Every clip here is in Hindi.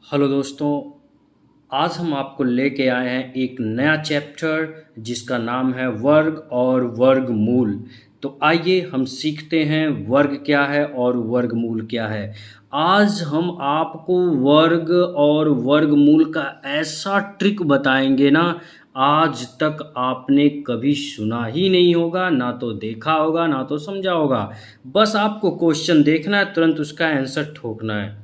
हेलो दोस्तों। आज हम आपको लेके आए हैं एक नया चैप्टर जिसका नाम है वर्ग और वर्गमूल। तो आइए हम सीखते हैं वर्ग क्या है और वर्गमूल क्या है। आज हम आपको वर्ग और वर्गमूल का ऐसा ट्रिक बताएंगे ना, आज तक आपने कभी सुना ही नहीं होगा, ना तो देखा होगा ना तो समझा होगा। बस आपको क्वेश्चन देखना है, तुरंत उसका आंसर ठोकना है।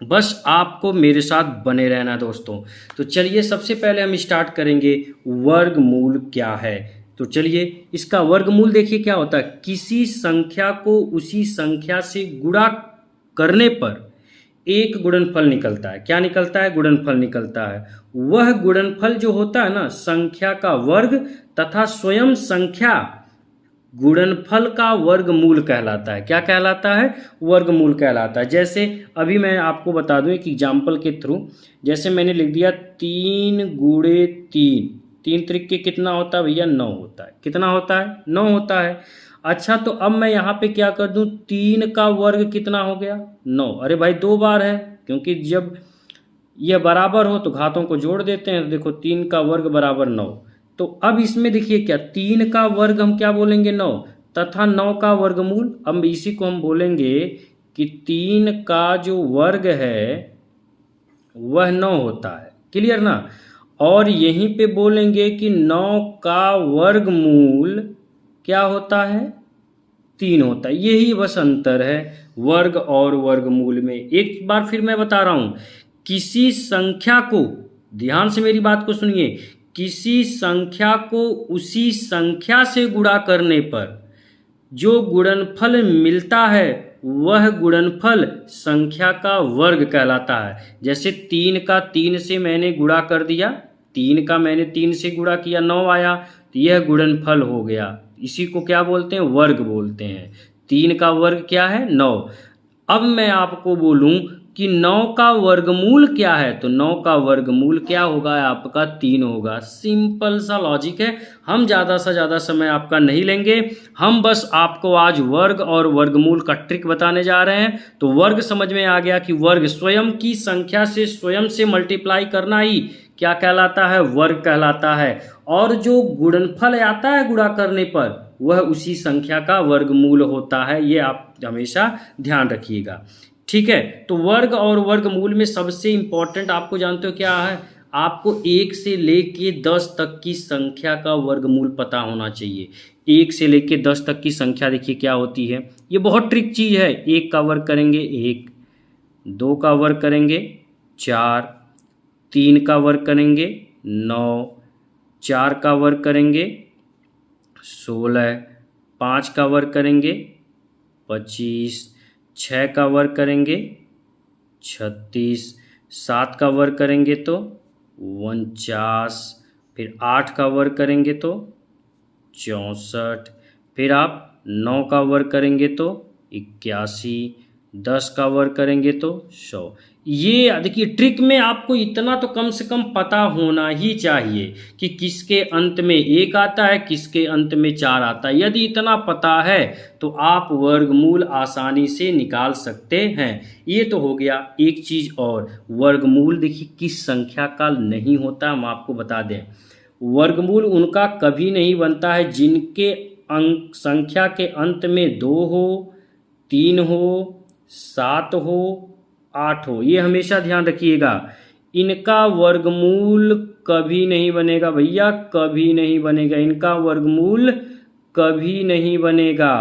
बस आपको मेरे साथ बने रहना दोस्तों। तो चलिए सबसे पहले हम स्टार्ट करेंगे वर्गमूल क्या है। तो चलिए इसका वर्गमूल देखिए क्या होता है। किसी संख्या को उसी संख्या से गुणा करने पर एक गुणनफल निकलता है। क्या निकलता है? गुणनफल निकलता है। वह गुणनफल जो होता है ना, संख्या का वर्ग तथा स्वयं संख्या गुणनफल का वर्गमूल कहलाता है। क्या कहलाता है? वर्गमूल कहलाता है। जैसे अभी मैं आपको बता दूं एक एग्जाम्पल के थ्रू। जैसे मैंने लिख दिया 3 × 3। 3 × 3 कितना होता है भैया? 9 होता है। कितना होता है? 9 होता है। अच्छा, तो अब मैं यहाँ पे क्या कर दूं? 3 का वर्ग कितना हो गया? 9। अरे भाई 2 बार है, क्योंकि जब यह बराबर हो तो घातों को जोड़ देते हैं। तो देखो 3 का वर्ग बराबर 9। तो अब इसमें देखिए क्या, 3 का वर्ग हम क्या बोलेंगे? 9, तथा 9 का वर्गमूल। अब इसी को हम बोलेंगे कि 3 का जो वर्ग है वह 9 होता है। क्लियर ना? और यहीं पे बोलेंगे कि 9 का वर्गमूल क्या होता है? 3 होता है। यही बस अंतर है वर्ग और वर्गमूल में। एक बार फिर मैं बता रहा हूं, किसी संख्या को, ध्यान से मेरी बात को सुनिए, किसी संख्या को उसी संख्या से गुणा करने पर जो गुणनफल मिलता है वह गुणनफल संख्या का वर्ग कहलाता है। जैसे 3 का 3 से मैंने गुणा कर दिया, 3 का मैंने 3 से गुणा किया, 9 आया, तो यह गुणनफल हो गया। इसी को क्या बोलते हैं? वर्ग बोलते हैं। 3 का वर्ग क्या है? 9। अब मैं आपको बोलूं कि 9 का वर्गमूल क्या है, तो 9 का वर्गमूल क्या होगा? आपका 3 होगा। सिंपल सा लॉजिक है। हम ज़्यादा से ज़्यादा समय आपका नहीं लेंगे। हम बस आपको आज वर्ग और वर्गमूल का ट्रिक बताने जा रहे हैं। तो वर्ग समझ में आ गया कि वर्ग स्वयं की संख्या से स्वयं से मल्टीप्लाई करना ही क्या कहलाता है? वर्ग कहलाता है। और जो गुणनफल आता है गुणा करने पर, वह उसी संख्या का वर्गमूल होता है। ये आप हमेशा ध्यान रखिएगा। ठीक है, तो वर्ग और वर्गमूल में सबसे इंपॉर्टेंट आपको जानते हो क्या है? आपको 1 से लेके 10 तक की संख्या का वर्गमूल पता होना चाहिए। 1 से लेके 10 तक की संख्या देखिए क्या होती है। ये बहुत ट्रिक चीज़ है। 1 का वर्ग करेंगे 1, 2 का वर्ग करेंगे 4, 3 का वर्ग करेंगे 9, 4 का वर्ग करेंगे 16, 5 का वर्ग करेंगे 25, 6 का वर्ग करेंगे 36, 7 का वर्ग करेंगे तो 49, फिर 8 का वर्ग करेंगे तो 64, फिर आप 9 का वर्ग करेंगे तो 81, 10 का वर्ग करेंगे तो 100। ये देखिए ट्रिक में आपको इतना तो कम से कम पता होना ही चाहिए कि किसके अंत में 1 आता है, किसके अंत में 4 आता है। यदि इतना पता है तो आप वर्गमूल आसानी से निकाल सकते हैं। ये तो हो गया। एक चीज़ और, वर्गमूल देखिए किस संख्या का नहीं होता, हम आपको बता दें। वर्गमूल उनका कभी नहीं बनता है जिनके अंक संख्या के अंत में 2 हो, 3 हो, 7 हो, 8 हो। ये हमेशा ध्यान रखिएगा। इनका वर्गमूल कभी नहीं बनेगा भैया, कभी नहीं बनेगा। इनका वर्गमूल कभी नहीं बनेगा,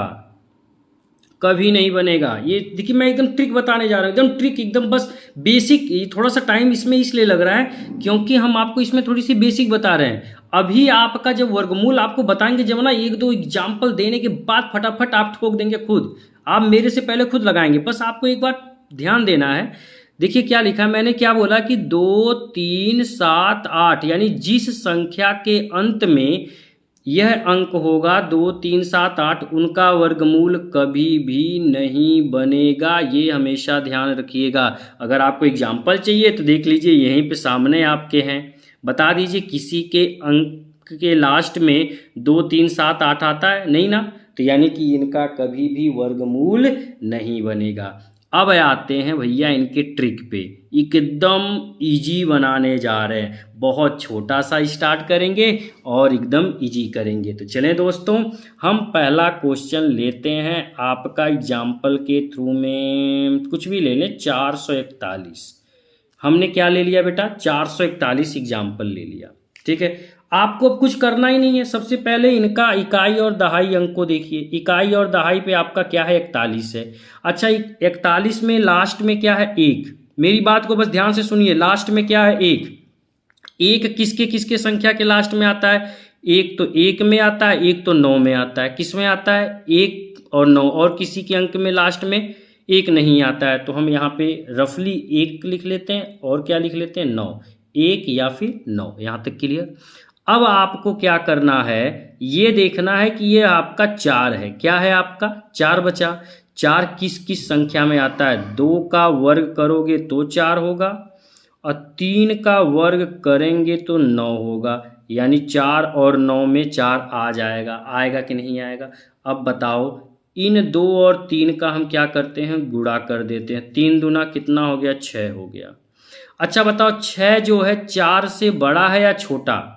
कभी नहीं बनेगा। ये देखिए मैं एकदम ट्रिक बताने जा रहा हूँ, एकदम ट्रिक, एकदम बस बेसिक। ये थोड़ा सा टाइम इसमें इसलिए लग रहा है क्योंकि हम आपको इसमें थोड़ी सी बेसिक बता रहे हैं। अभी आपका जब वर्गमूल आपको बताएंगे जब ना, एक दो एग्जाम्पल देने के बाद फटाफट आप ठोक देंगे खुद। आप मेरे से पहले खुद लगाएंगे। बस आपको एक बार ध्यान देना है। देखिए क्या लिखा है मैंने, क्या बोला कि 2, 3, 7, 8, यानी जिस संख्या के अंत में यह अंक होगा 2, 3, 7, 8, उनका वर्गमूल कभी भी नहीं बनेगा। ये हमेशा ध्यान रखिएगा। अगर आपको एग्जाम्पल चाहिए तो देख लीजिए, यहीं पे सामने आपके हैं। बता दीजिए किसी के अंक के लास्ट में 2, 3, 7, 8 आता है? नहीं ना, तो यानी कि इनका कभी भी वर्गमूल नहीं बनेगा। अब आते हैं भैया इनके ट्रिक पे, एकदम इजी बनाने जा रहे हैं। बहुत छोटा सा स्टार्ट करेंगे और एकदम इजी करेंगे। तो चलें दोस्तों, हम पहला क्वेश्चन लेते हैं आपका एग्जाम्पल के थ्रू में, कुछ भी ले लें। 441 हमने क्या ले लिया बेटा, 441 एग्जाम्पल ले लिया। ठीक है, आपको अब कुछ करना ही नहीं है। सबसे पहले इनका इकाई और दहाई अंक को देखिए। इकाई और दहाई पे आपका क्या है, 41 है। अच्छा, 41 में लास्ट में क्या है, 1। मेरी बात को बस ध्यान से सुनिए, लास्ट में क्या है, 1। एक किसके किसके संख्या के लास्ट में आता है, एक तो 1 में आता है, एक तो 9 में आता है। किस में आता है, 1 और 9, और किसी के अंक में लास्ट में 1 नहीं आता है। तो हम यहाँ पे रफली 1 लिख लेते हैं और क्या लिख लेते हैं, 9। 1 या फिर 9, यहाँ तक क्लियर। अब आपको क्या करना है, ये देखना है कि ये आपका 4 है। क्या है आपका, 4 बचा। 4 किस किस संख्या में आता है, 2 का वर्ग करोगे तो 4 होगा, और 3 का वर्ग करेंगे तो 9 होगा। यानी 4 और 9 में 4 आ जाएगा। आएगा कि नहीं आएगा, अब बताओ। इन 2 और 3 का हम क्या करते हैं, गुणा कर देते हैं। 3 दूना कितना हो गया, 6 हो गया। अच्छा बताओ, 6 जो है 4 से बड़ा है या छोटा,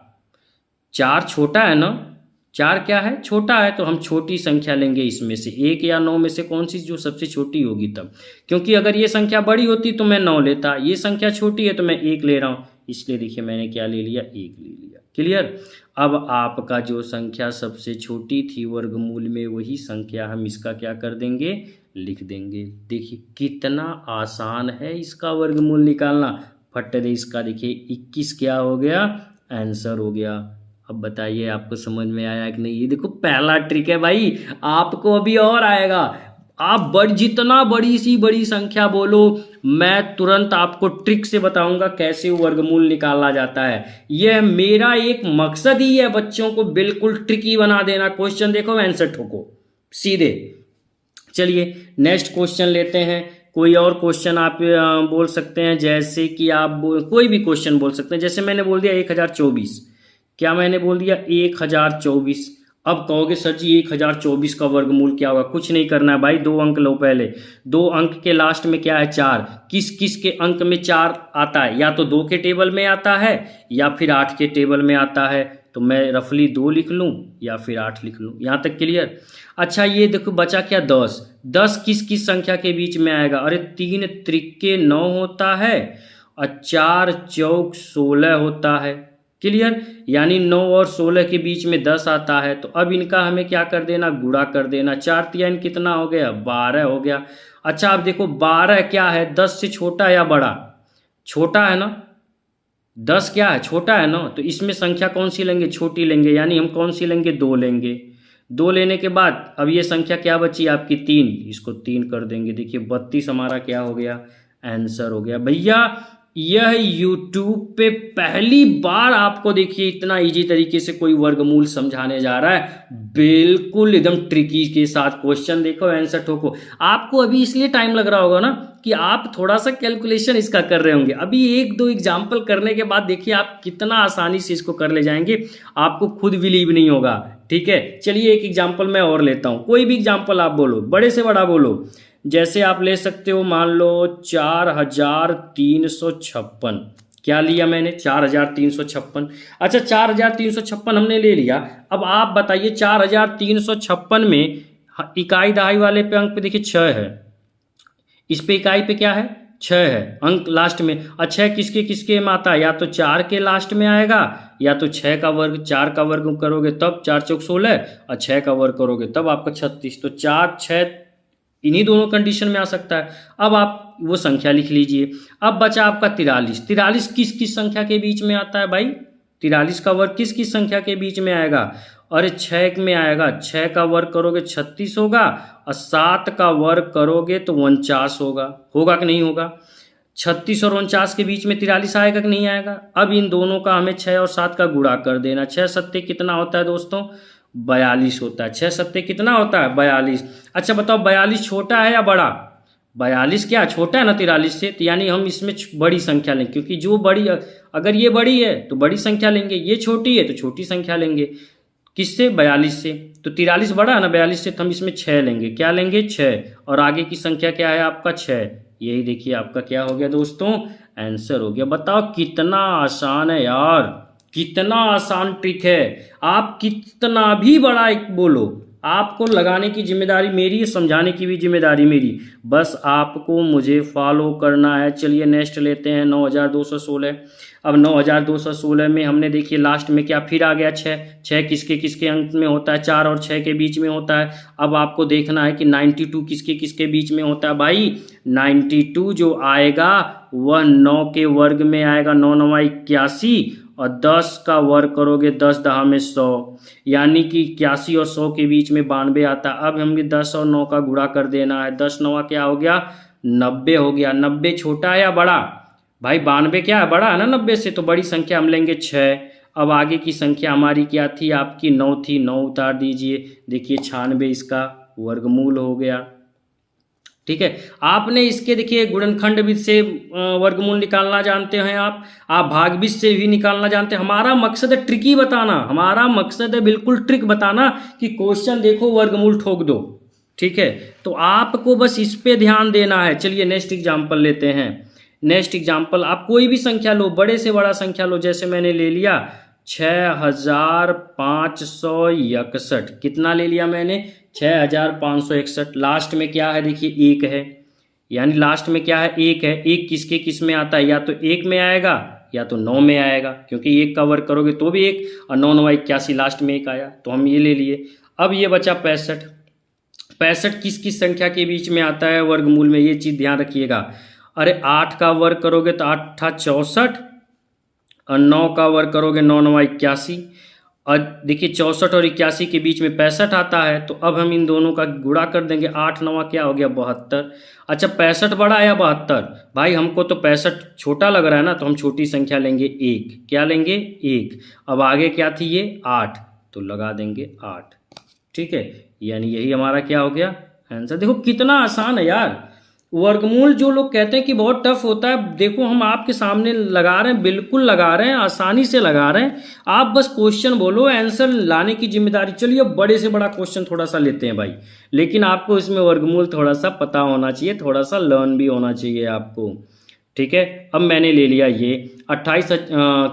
4 छोटा है ना, 4 क्या है, छोटा है। तो हम छोटी संख्या लेंगे इसमें से, 1 या 9 में से कौन सी जो सबसे छोटी होगी तब। क्योंकि अगर ये संख्या बड़ी होती तो मैं 9 लेता, ये संख्या छोटी है तो मैं 1 ले रहा हूँ। इसलिए देखिए मैंने क्या ले लिया, 1 ले लिया। क्लियर। अब आपका जो संख्या सबसे छोटी थी वर्गमूल में, वही संख्या हम इसका क्या कर देंगे, लिख देंगे। देखिए कितना आसान है इसका वर्गमूल निकालना। फट दे इसका, देखिए 21 क्या हो गया, आंसर हो गया। अब बताइए आपको समझ में आया कि नहीं। ये देखो पहला ट्रिक है भाई, आपको अभी और आएगा। आप जितना बड़ी सी बड़ी संख्या बोलो, मैं तुरंत आपको ट्रिक से बताऊंगा कैसे वर्गमूल निकाला जाता है। यह मेरा एक मकसद ही है, बच्चों को बिल्कुल ट्रिकी बना देना। क्वेश्चन देखो, आंसर ठोको सीधे। चलिए नेक्स्ट क्वेश्चन लेते हैं। कोई और क्वेश्चन आप बोल सकते हैं, जैसे कि आप कोई भी क्वेश्चन बोल सकते हैं। जैसे मैंने बोल दिया 1024, क्या मैंने बोल दिया 1024। अब कहोगे सर जी 1024 का वर्गमूल क्या होगा, कुछ नहीं करना है भाई। 2 अंक लो पहले, 2 अंक के लास्ट में क्या है, 4। किस किस के अंक में 4 आता है, या तो 2 के टेबल में आता है या फिर 8 के टेबल में आता है। तो मैं रफली 2 लिख लूँ या फिर 8 लिख लूँ, यहाँ तक क्लियर। अच्छा ये देखो बचा क्या, 10। 10 किस किस संख्या के बीच में आएगा, अरे 3 त्रिके 9 होता है और 4 चौक 16 होता है। क्लियर। यानी 9 और 16 के बीच में 10 आता है। तो अब इनका हमें क्या कर देना, गुणा कर देना। 4 3 कितना हो गया, 12 हो गया। अच्छा अब देखो 12 क्या है, 10 से छोटा या बड़ा, छोटा है ना। 10 क्या है, छोटा है ना। तो इसमें संख्या कौन सी लेंगे, छोटी लेंगे। यानी हम कौन सी लेंगे, 2 लेंगे। 2 लेने के बाद अब ये संख्या क्या बची आपकी, 3। इसको 3 कर देंगे। देखिए 32 हमारा क्या हो गया, आंसर हो गया। भैया यह YouTube पे पहली बार आपको देखिए इतना इजी तरीके से कोई वर्गमूल समझाने जा रहा है, बिल्कुल एकदम ट्रिकी के साथ। क्वेश्चन देखो, आंसर ठोको। आपको अभी इसलिए टाइम लग रहा होगा ना कि आप थोड़ा सा कैलकुलेशन इसका कर रहे होंगे। अभी 1-2 एग्जाम्पल करने के बाद देखिए आप कितना आसानी से इसको कर ले जाएंगे, आपको खुद बिलीव नहीं होगा। ठीक है, चलिए एक एग्जाम्पल मैं और लेता हूँ। कोई भी एग्जाम्पल आप बोलो, बड़े से बड़ा बोलो। जैसे आप ले सकते हो, मान लो 4356। क्या लिया मैंने, 4356। अच्छा 4356 हमने ले लिया। अब आप बताइए 4356 में इकाई दहाई वाले पे अंक पे देखिए 6 है, इस पे इकाई पे क्या है, 6 है अंक लास्ट में। अच्छा किसके किसके में आता है, या तो 4 के लास्ट में आएगा या तो 6 का वर्ग। 4 का वर्ग करोगे तब 4 चौक 16 और 6 का वर्ग करोगे तब आपका 36। तो 4 6 इन्हीं दोनों कंडीशन में आ सकता है। अब आप वो संख्या लिख लीजिए। अब बचा आपका 43। 43 किस किस संख्या के बीच में आता है भाई, 43 का वर्ग किस किस संख्या के बीच में आएगा, अरे 6 में आएगा। 6 का वर्ग करोगे 36 होगा और 7 का वर्ग करोगे तो 49 होगा। होगा कि नहीं होगा, 36 और 49 के बीच में 43 आएगा कि नहीं आएगा। अब इन दोनों का हमें 6 और 7 का गुणा कर देना। 6 सत्ते कितना होता है दोस्तों, 42 होता है। 6 सत्ते कितना होता है, 42। अच्छा बताओ 42 छोटा है या बड़ा, 42 क्या छोटा है ना 43 से। तो यानी हम इसमें बड़ी संख्या लेंगे, क्योंकि जो बड़ी, अगर ये बड़ी है तो बड़ी संख्या लेंगे, ये छोटी है तो छोटी संख्या लेंगे। किससे? 42 से। तो 43 बड़ा है ना 42 से, तो हम इसमें 6 लेंगे। क्या लेंगे? 6। और आगे की संख्या क्या है आपका? 6। यही देखिए आपका क्या हो गया दोस्तों? आंसर हो गया। बताओ कितना आसान है यार, कितना आसान ट्रिक है। आप कितना भी बड़ा एक बोलो, आपको लगाने की जिम्मेदारी मेरी, समझाने की भी जिम्मेदारी मेरी, बस आपको मुझे फॉलो करना है। चलिए नेक्स्ट लेते हैं 9216। अब 9216 में हमने देखिए लास्ट में क्या फिर आ गया 6। 6 किसके किसके अंक में होता है? 4 और 6 के बीच में होता है। अब आपको देखना है कि 92 किसके किसके बीच में होता है भाई। 92 जो आएगा वह 9 के वर्ग में आएगा, 9 9 81, और 10 का वर्ग करोगे 10 दहा में 100, यानी कि 81 और 100 के बीच में 92 आता है। अब हमें 10 और 9 का गुणा कर देना है। 10 9 क्या हो गया? 90 हो गया। 90 छोटा है या बड़ा? भाई 92 क्या है? बड़ा है ना 90 से, तो बड़ी संख्या हम लेंगे 6। अब आगे की संख्या हमारी क्या थी? आपकी 9 थी, 9 उतार दीजिए। देखिए 96 इसका वर्गमूल हो गया। ठीक है, आपने इसके देखिए गुणनखंड विधि से वर्गमूल निकालना जानते हैं आप भाग विधि से भी निकालना जानते हैं। हमारा मकसद है ट्रिक ही बताना, हमारा मकसद है बिल्कुल ट्रिक बताना कि क्वेश्चन देखो वर्गमूल ठोक दो। ठीक है, तो आपको बस इस पे ध्यान देना है। चलिए नेक्स्ट एग्जाम्पल लेते हैं। नेक्स्ट एग्जाम्पल आप कोई भी संख्या लो, बड़े से बड़ा संख्या लो, जैसे मैंने ले लिया 6561। कितना ले लिया मैंने? 6561। लास्ट में क्या है? देखिए 1 है, यानी लास्ट में क्या है? 1 है। 1 किसके किस में आता है? या तो 1 में आएगा या तो 9 में आएगा, क्योंकि 1 का वर्ग करोगे तो भी 1, और 9 9 81 लास्ट में 1 आया, तो हम ये ले लिए। अब ये बचा 65। 65 किस किस संख्या के बीच में आता है वर्गमूल में? ये चीज़ ध्यान रखिएगा। अरे 8 का वर्ग करोगे तो 8 64, और 9 का वर्ग करोगे 9 9 81, और देखिए 64 और 81 के बीच में 65 आता है। तो अब हम इन दोनों का गुणा कर देंगे। 8 9 क्या हो गया? 72। अच्छा 65 बड़ा है या 72? भाई हमको तो 65 छोटा लग रहा है ना, तो हम छोटी संख्या लेंगे 1। क्या लेंगे? 1। अब आगे क्या थी ये? 8, तो लगा देंगे 8। ठीक है, यानी यही हमारा क्या हो गया? आंसर। देखो कितना आसान है यार। वर्गमूल जो लोग कहते हैं कि बहुत टफ होता है, देखो हम आपके सामने लगा रहे हैं, बिल्कुल लगा रहे हैं, आसानी से लगा रहे हैं। आप बस क्वेश्चन बोलो, आंसर लाने की जिम्मेदारी। चलिए बड़े से बड़ा क्वेश्चन थोड़ा सा लेते हैं भाई, लेकिन आपको इसमें वर्गमूल थोड़ा सा पता होना चाहिए, थोड़ा सा लर्न भी होना चाहिए आपको। ठीक है, अब मैंने ले लिया ये 28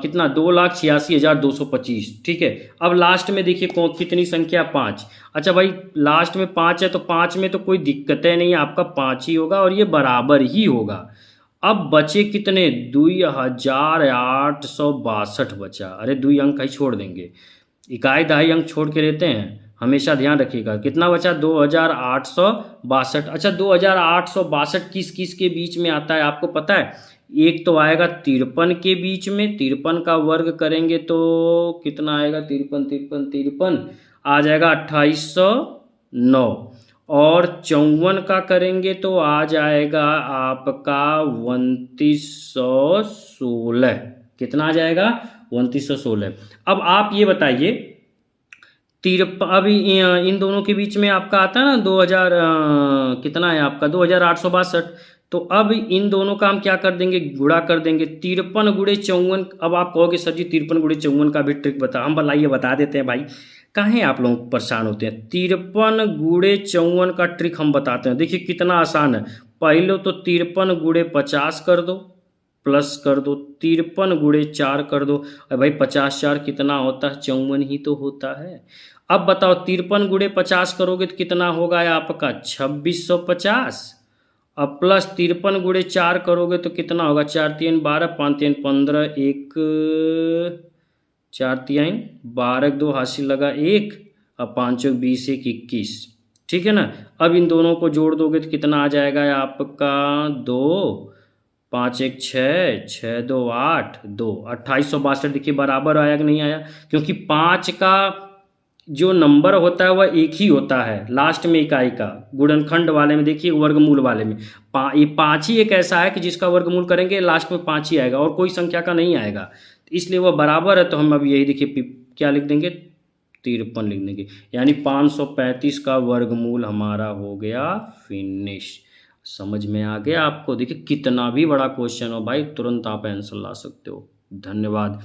कितना? 2,86,225। ठीक है, अब लास्ट में देखिए कितनी संख्या? 5। अच्छा भाई लास्ट में 5 है, तो 5 में तो कोई दिक्कत है नहीं, आपका 5 ही होगा और ये बराबर ही होगा। अब बचे कितने? 2,862 बचा। अरे 2 अंक ही छोड़ देंगे, इकाई दहाई अंक छोड़ के लेते हैं, हमेशा ध्यान रखिएगा। कितना बचा? 2,862। अच्छा 2,862 किस किस के बीच में आता है आपको पता है? एक तो आएगा 53 के बीच में, 53 का वर्ग करेंगे तो कितना आएगा? 53 आ जाएगा 2809, और 54 का करेंगे तो आ जाएगा आपका 2916। कितना आ जाएगा? 2916। अब आप ये बताइए 53, अभी इन दोनों के बीच में आपका आता है ना 2000 कितना है आपका? 2,862। तो अब इन दोनों का हम क्या कर देंगे? गुणा कर देंगे। 53 गुणे 54। अब आप कहोगे सर जी 53 गुणे 54 का भी ट्रिक बता, हम बताइए बता देते हैं भाई, काहे आप लोग परेशान होते हैं। 53 गुणे 54 का ट्रिक हम बताते हैं। देखिए कितना आसान है। पहले तो 53 गुणे 50 कर दो, प्लस कर दो, 53 गुणे 4 कर दो। अरे भाई 50 4 कितना होता है? 54 ही तो होता है। अब बताओ 53 गुणे 50 करोगे तो कितना होगा आपका? 2650। अब प्लस 53 गुणे 4 करोगे तो कितना होगा? 4 3 12, 5 3 15, 1 4 3 12, 2 हासिल लगा 1, अब 5 20, 1 21। ठीक है ना। अब इन दोनों को जोड़ दोगे तो कितना आ जाएगा आपका? 2 5 1 6, 6 2 8, 2 2862। देखिए बराबर आया कि नहीं आया? क्योंकि 5 का जो नंबर होता है वह एक ही होता है लास्ट में इकाई का। गुणनखंड वाले में देखिए, वर्गमूल वाले में ये 5 ही एक ऐसा है कि जिसका वर्गमूल करेंगे लास्ट में 5 ही आएगा और कोई संख्या का नहीं आएगा, इसलिए वह बराबर है। तो हम अब यही देखिए क्या लिख देंगे? 53 लिख देंगे, यानी 535 का वर्गमूल हमारा हो गया फिनिश। समझ में आ गया आपको? देखिए कितना भी बड़ा क्वेश्चन हो भाई, तुरंत आप आंसर ला सकते हो। धन्यवाद।